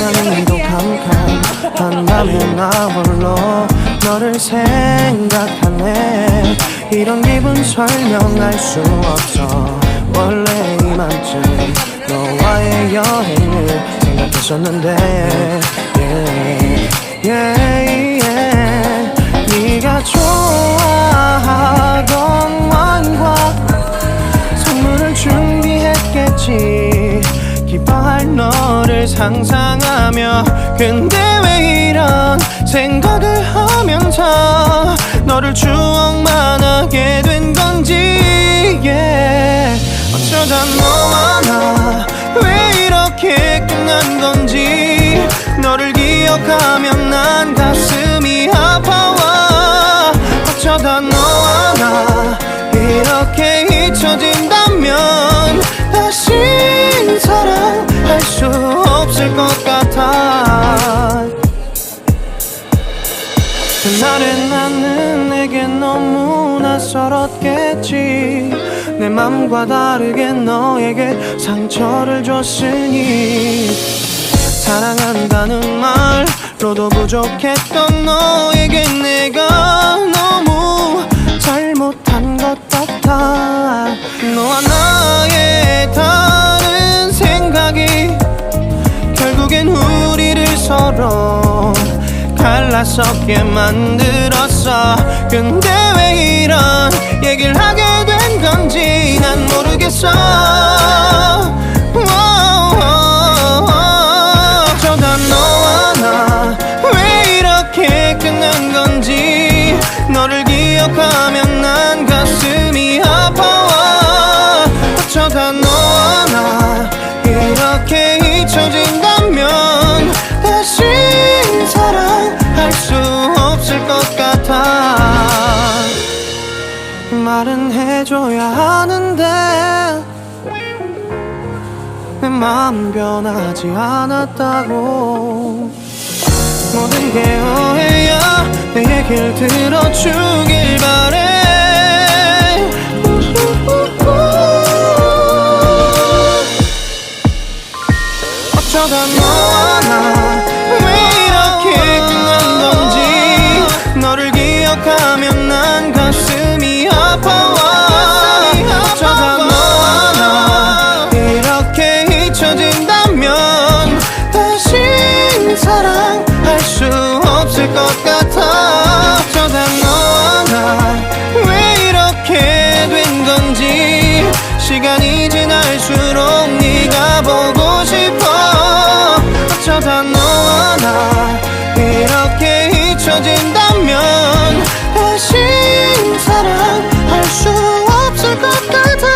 그냥도 캄캄한 밤에 나 홀로 너를 생각하네. 이런 기분 설명할 수 없어. 원래 이맘쯤 너와의 여행을 생각했었는데 네가 좋아하던 와인과 선물을 준비했겠지. 기뻐할 너를 상상하며. 근데 왜 이런 생각을 하면서 너를 추억만 하게 된 건지. 어쩌다 너와 나 왜 이렇게 끝난 건지. 너를 기억하면 난 가슴이 아파와. 어쩌다 너와 나 이렇게 잊혀진다면 다시 사랑할 수 없을 것 같아. 그날의 나는 내게 너무 낯설었겠지. 내 맘과 다르게 너에게 상처를 줬으니. 사랑한다는 말로도 부족했던 너에게 내가 너무 잘못한 것 같아. 너와 나의 다른 생각이 결국엔 우리를 서로 갈라서게 만들었어. 근데 왜 이런 얘기를 하게 된 건지 난 모르겠어. 어쩌다 너와 나 왜 이렇게 끝난 건지. 너를 기억하면 난 가슴이 아파와. 어쩌다 너와 나 이렇게 잊혀진다면 다시 사랑할 수 없을 것 같아. 말은 해줘야 하는데 내 마음 변하지 않았다고. 모든 게 오해야. 내 얘길 들어주길 바래. 어쩌다 너와 나 왜 이렇게 끝난 건지. 너를 기억하면 난 가슴이 아파와. 어쩌다 너와 나 이렇게 잊혀진다면 다시 사랑할 수 없을 것 같아. 어쩌다 너와 나 왜 이렇게 된 건지. 시간이 지날수록 네가 보고 싶어. 어쩌다 너와 나 이렇게 잊혀진다면 다시 사랑할 수 없을 것 같아.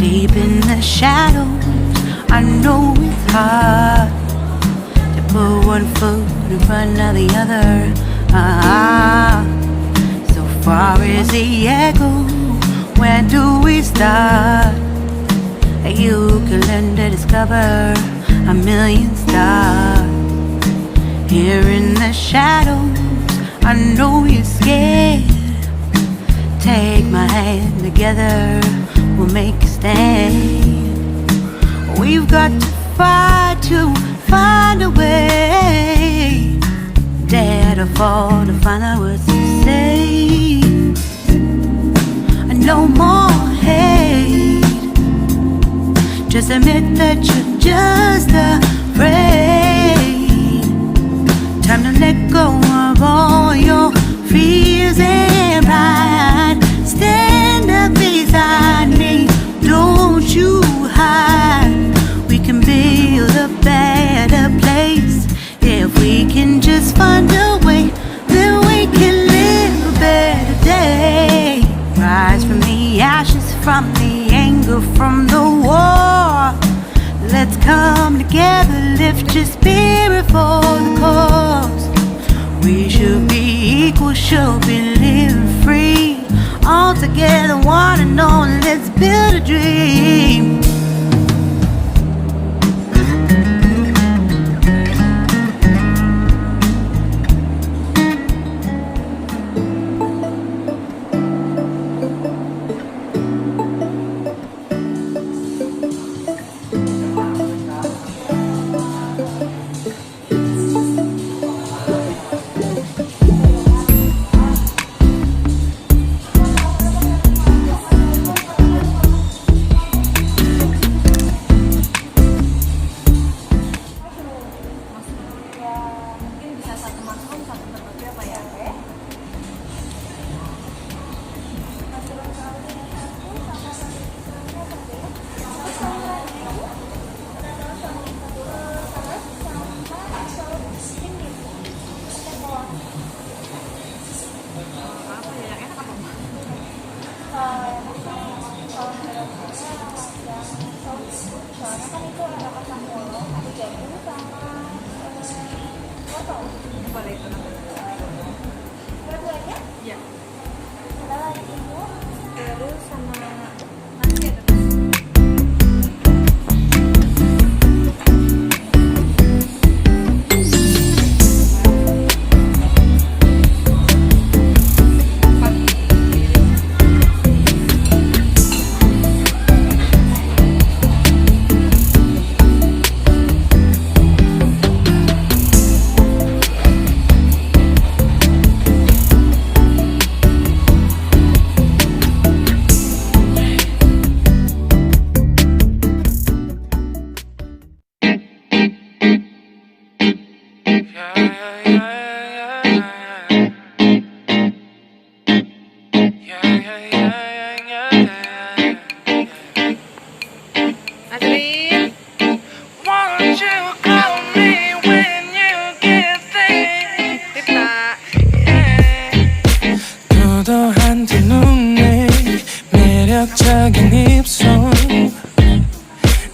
Deep in the shadows, I know it's hard to put one foot in front of the other. So far as the echo, where do we start? You can learn to discover a million stars. Here in the shadows, I know you're scared. Take my hand, together we'll make a stand. We've got to fight to find a way. Dare to fall to find out what to say. No more hate. Just admit that you're just afraid. Time to let go of all your fears and pride. Stand up beside me, don't you hide. We can build a better place. If we can just find a way, then we can live a better day. Rise from the ashes, from the anger, from the war. Let's come together, lift your spirit for the cause. We should be equal, should be living free. All together, one and all, let's build a dream. 매력적인 입술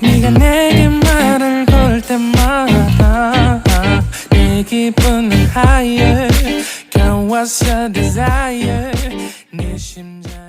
네가 내게 말을 걸 때마다 내 기분은 higher Girl what's your desire 내 심장